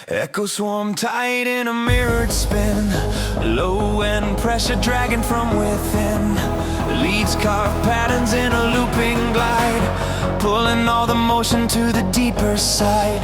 Echoes swarm tight in a mirrored spin, low end pressure dragging from within. Leads carve patterns in a looping glide, pulling all the motion to the deeper side.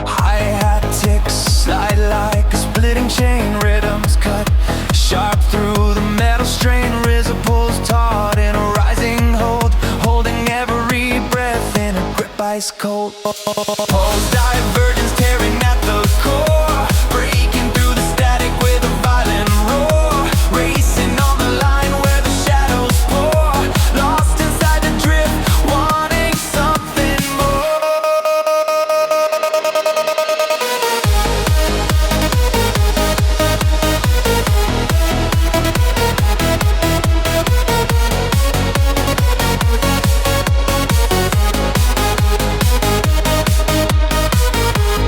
Hi-hat ticks slide like a splitting chain, rhythms cut sharp through the metal strain. RZA pulls taut in a rising hold, holding every breath in a grip ice cold. Pulse divergence tearing at the core, breaking through the static with a violent roar. Racing on the line where the shadows pour, lost inside the drift, wanting something more.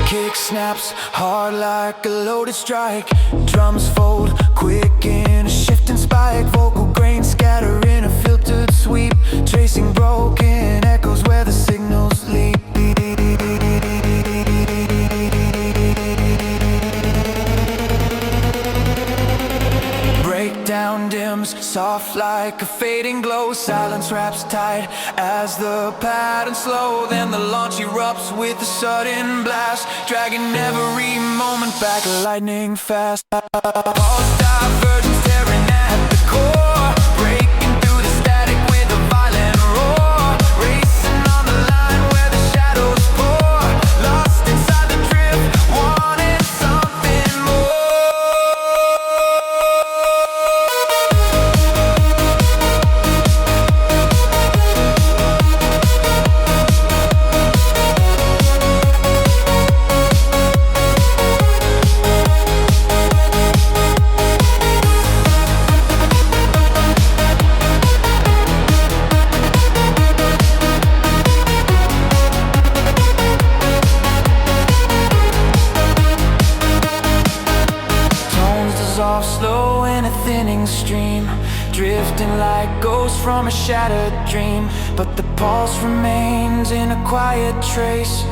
Kick snaps hard like a loaded strike, drums fold quick in a shifting spike. Vocal grains scatter in a filtered sweep, tracing broken echoes where the signals leap. Breakdown dims, soft like a fading glow. Silence wraps tight as the patterns slow. Then the launch erupts with a sudden blast, dragging every moment back lightning fast. Pulse divergence tearing at the core, breaking through the static with a violent roar. Racing on the line where the shadows pour, lost inside the drift, wanting something more. Slow in a thinning stream, drifting like ghosts from a shattered dream. But the pulse remains in a quiet trace,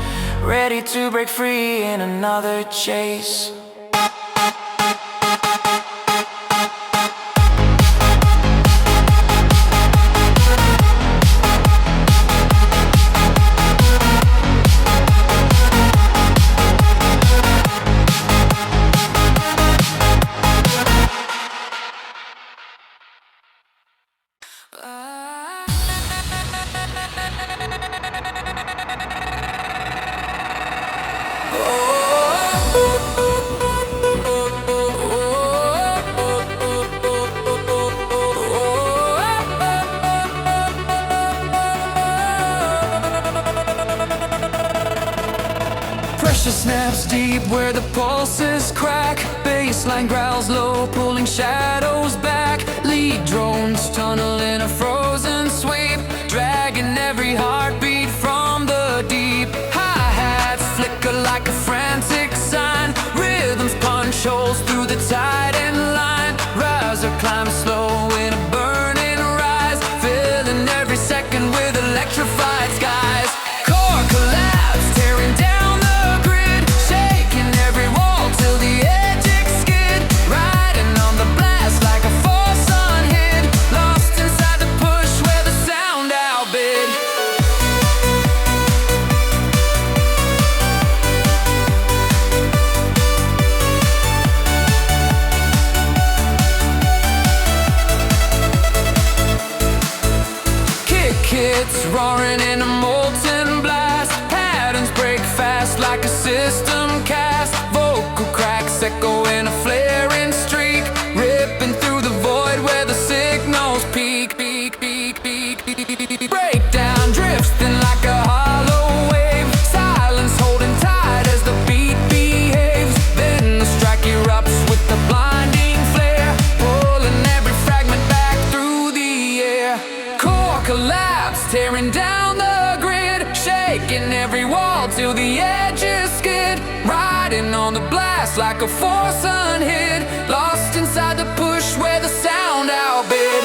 ready to break free in another chase. Pressure snaps deep where the pulses crack, baseline growls low, pulling shadows back. Lead drones tunnel in a frozen sweep, dragging every heartbeat from the deep. Hi-hats flicker like a frantic sign, rhythms punch holes through the tightened line. Riser climbs slow in a burning rise, filling every second with electrified skies. Core collapse tearing down the grid, shaking every wall till the edges skid. Riding on the blast like a force unhid, lost inside the push where the sound outbid. Kick hits roaring in a molten blast, patterns break fast like a system cast. Vocal cracks echo in a flaring streak, ripping through the void where the signals peak. Breakdown drifts thin like a hollow wave, silence holding tight as the beat behaves. Then the strike erupts with the blinding flare, pulling every fragment back through the air. Core collapse tearing down the grid, shaking every wall till the edges skid. Riding on the blast like a force unhid, lost inside the push where the sound outbid.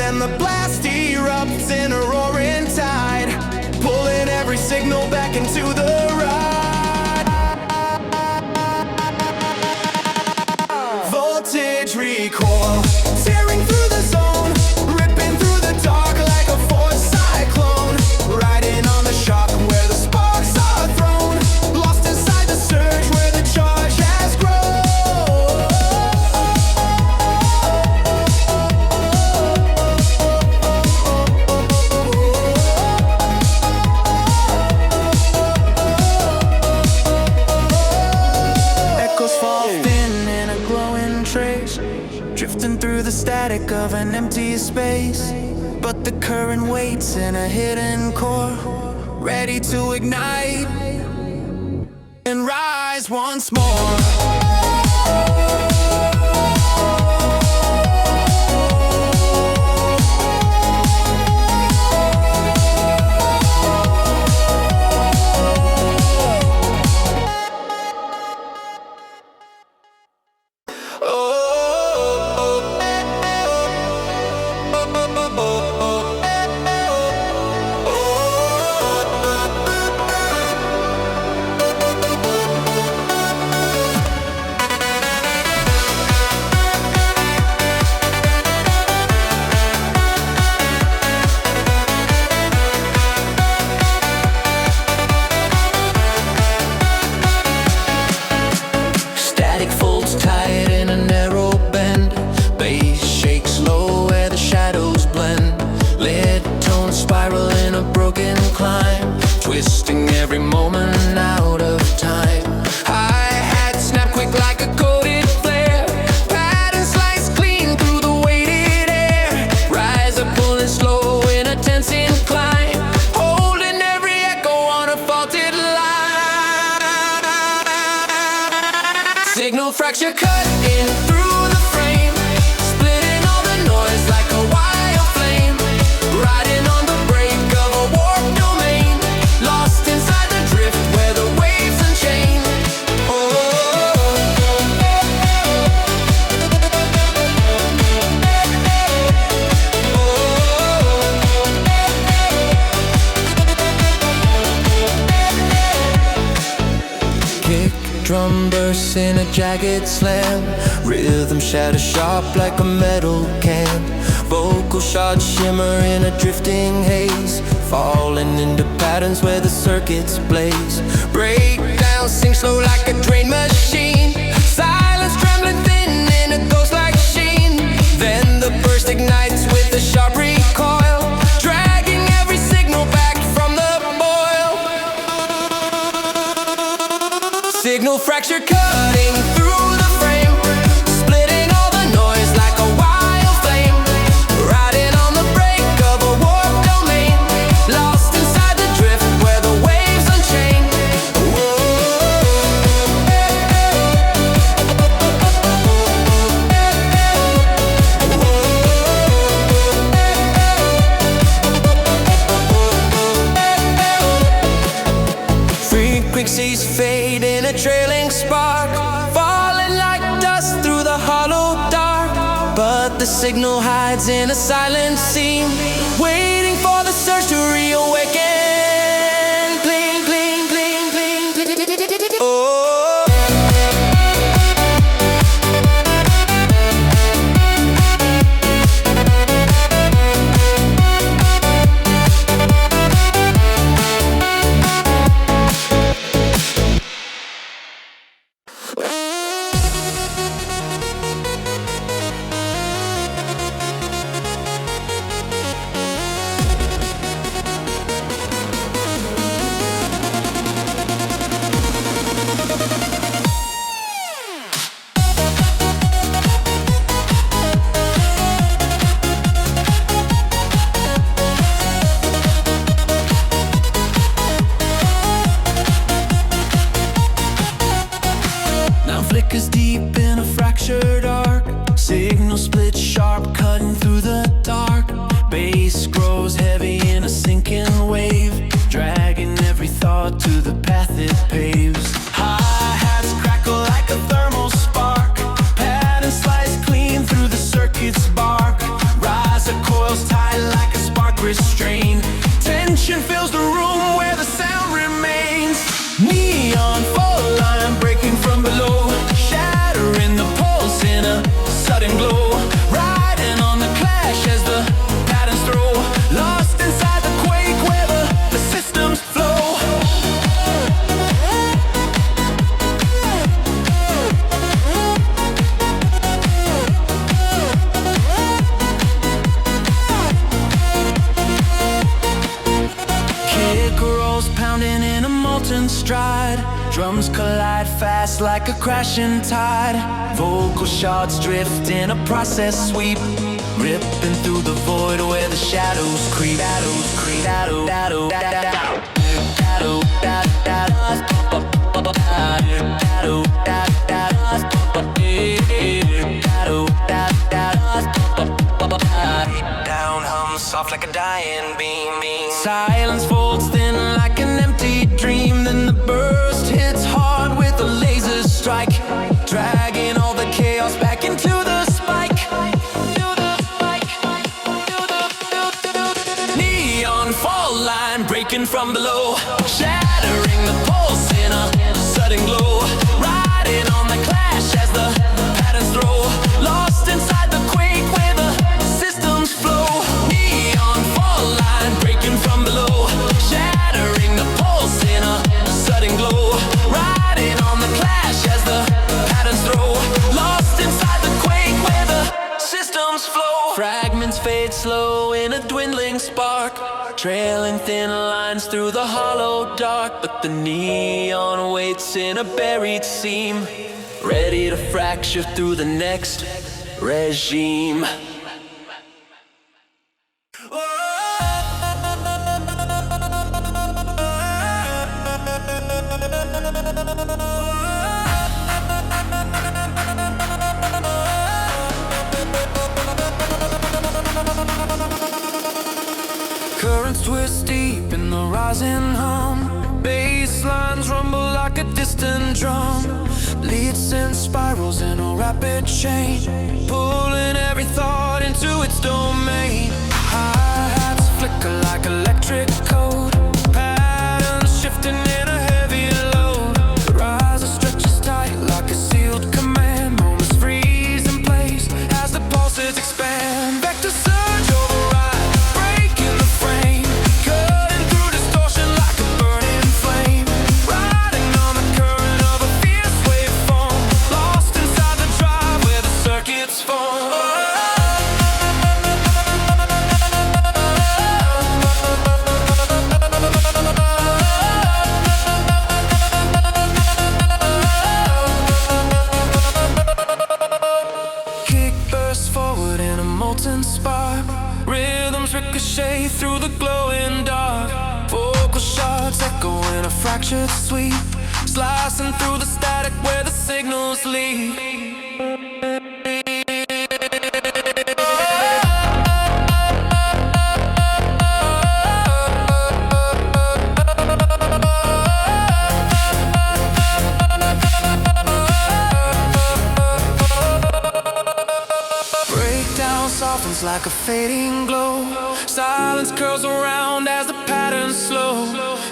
and the blast erupts in a roaring tide, pulling every signal back into the ride. Voltage recoil, tearing through the zone, ripping through the dark like a force cyclone, riding on the shock where the sparks are thrown, lost inside the surge where the charge has grown. Echoes fall thin in a glowing trace, drifting through the static of an empty space. But the current waits in a hidden core, ready to ignite and rise once more. Twisting every moment out of time. Hi-hat snap quick like a coded flare, pattern slice clean through the weighted air. Rise up pulling slow in a tense incline, holding every echo on a faulted line. Signal fracture cutting through the frame, splitting all the noise like a wild flame, riding on the break of a warped domain, lost inside the drift where the waves unchain. Kick drum bursts in a jagged slam, rhythm shatters sharp like a metal can. Vocal shards shimmer in a drifting haze, falling into patterns where the circuits blaze. Breakdown sing slow like a drain machine, silence trembling thin in a ghost-like sheen. Then the burst ignites with a sharp recoil, dragging every signal back from the boil. Signal fracture cutting through the frame, splitting all the noise like a wild flame, riding on the break of a warped domain, lost inside the drift where the waves unchain. Frequencies fade in a trailing spark, falling like dust through the hollow dark. But the signal hides in a silent seam, waiting for the surge to reawaken. Bling, bling, bling, bling, bling, bling, bling, bling. Oh. night. Drums collide fast like a crashing tide. Vocal shards drift in a process sweep, ripping through the void where the shadows creep. Shadows creep. Shadow, shadow, shadow, shadow, down hums soft like a dying beam. Silence folds thin like an empty dream. Then the burst hits hard with a laser strike, dragging all the chaos back into the spike. Neon fall line breaking from below, shattering the pulse in a sudden glow. Riding on the clash as the patterns throw, lost inside the quake where the systems flow. Neon fall line breaking from below, shattering the pulse in a sudden glow. Riding on the clash as the patterns throw, lost inside the quake where the systems flow. Fragments fade slow in a dwindling spark, trailing thin lines through the hollow dark. But the neon waits in a buried seam, ready to fracture through the next regime. Currents twist deep in the rising hum, bass lines rumble like a distant drum. Lead synth spirals in a rapid chain, pulling every thought into its domain. Hi-hats flicker like electric code, patterns shifting in a heavy load. The riser stretches tight like a sealed command, moments freeze in place as the pulses expand. Vector surge override, breaking the frame, cutting through distortion like a burning flame. Riding on the current of a fierce waveform, lost inside the drive where the circuits form. Kick bursts forward in a molten spark, rhythms ricochet through the glowing dark. Vocal shards echo in a fractured sweep, slicing through the static where the signals lead. Breakdown softens like a fading glow, silence curls around as the patterns slow.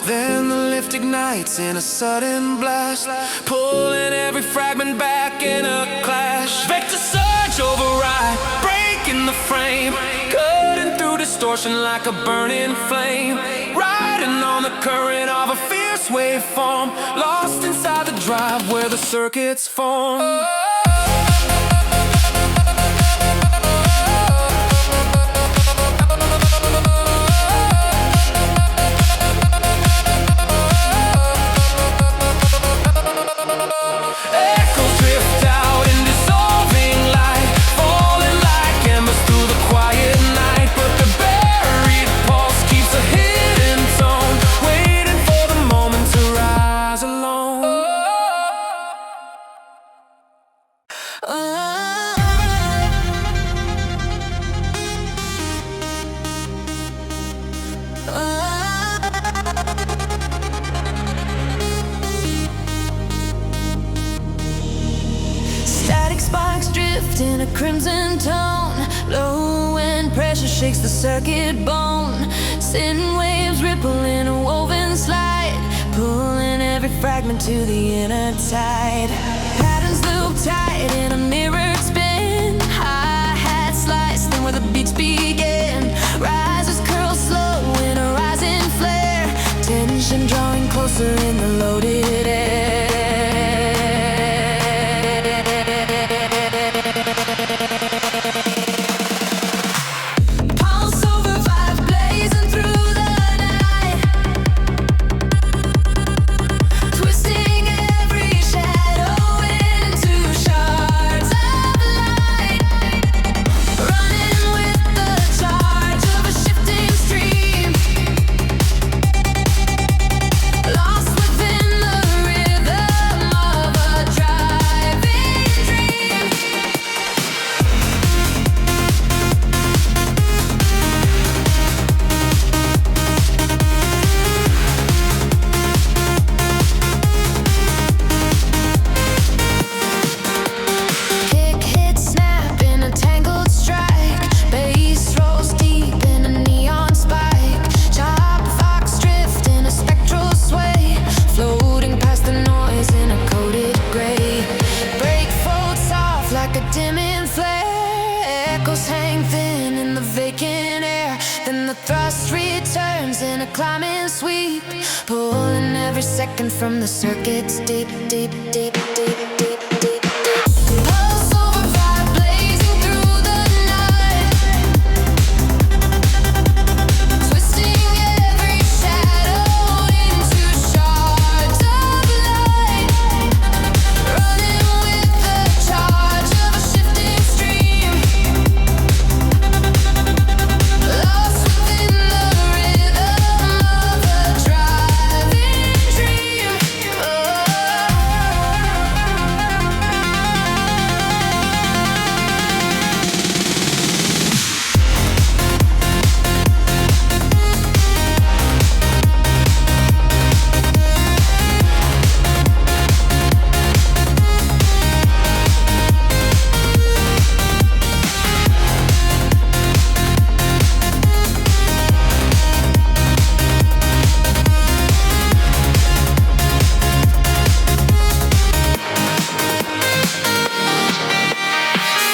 Then the lift ignites in a sudden blast, pulling every fragment back in a clash. Vector surge override, breaking the frame, cutting through distortion like a burning flame. Riding on the current of a fierce waveform, lost inside the drive where the circuits form. Echoes drift out in dissolving light, falling like embers through the quiet night. But the buried pulse keeps a hidden tone, waiting for the moment to rise alone. Static sparks drift in a crimson tone, low when pressure shakes the circuit bone. Sin waves ripple in a woven slide, pulling every fragment to the inner tide. Patterns loop tight in a mirrored spin, hi-hat slice then where the beats begin. Risers curl slow in a rising flare, tension drawing closer in the loaded air. Pulse over vibe blazing through the night, twisted tracking from the circuits deep, deep, deep, deep, deep, deep, deep. Pulse overdrive blazing through the night, twisting every shadow into shards of light, running with the charge of a shifting stream, lost within the rhythm of a driving dream.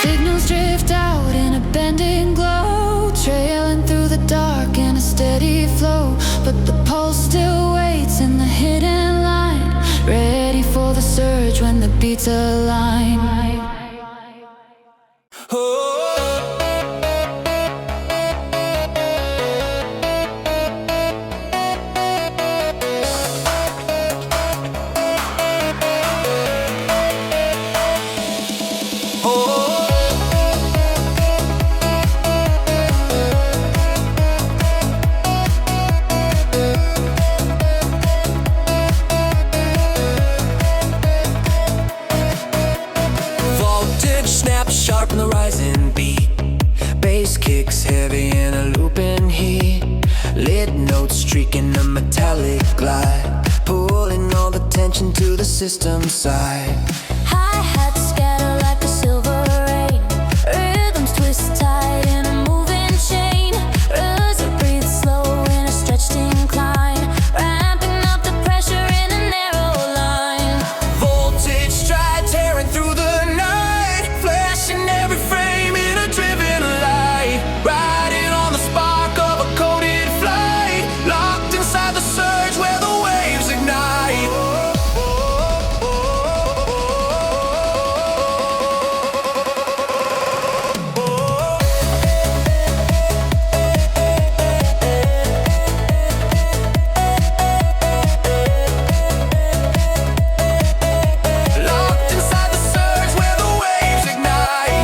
Signals drift out in a bending glow, trailing through the dark in a steady flow. But the pulse still waits in the hidden line, ready for the surge when the beats align. Voltage snaps sharp in the rising beat. Bass kicks heavy in a looping heat. Lit notes streaking a metallic glide, pulling all the tension to the system side. Hi-hats scatter like a silver rain, rhythms twist tight in a moving chain. Rhythm breathe slow in a stretched incline, ramping up the pressure in a narrow line. Voltage stride tearing through the night, flashing every frame in a driven light, riding on the spark of a coded flight, locked inside the surge where the waves ignite. Locked inside the surge where the waves ignite.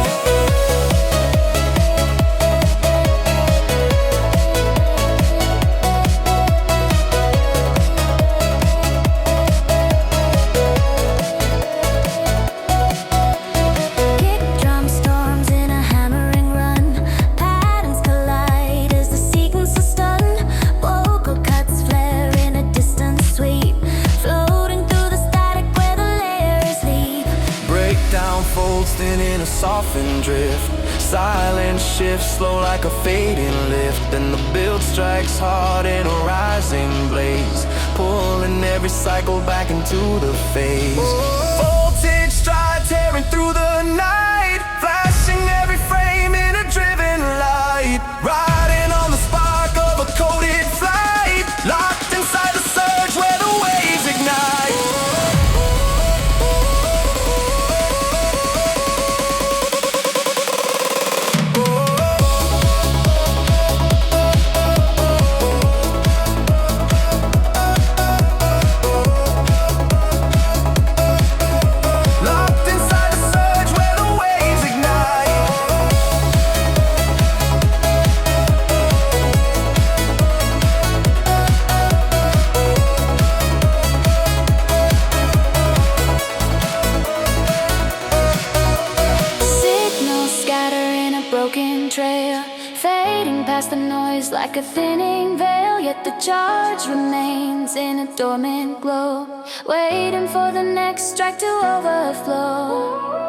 Kick drum storms in a hammering run, patterns collide as the sequence is stun. Vocal cuts flare in a distant sweep, floating through the static where the layers leap. Breakdown folds thin in a softened drift. Silence shifts slow like a fading lift. Then the build strikes hard in a rising blaze, pulling every cycle back into the phase. Voltage stride tearing through the night, flashing every frame in a driven light, riding on the spark of a coded flight, locked inside the surge where the waves ignite. Locked inside the surge where the waves ignite. Signals scatter in a broken trail, fading past the noise like a thinning veil. Yet the charge remains in a dormant glow, waiting for the next strike to overflow.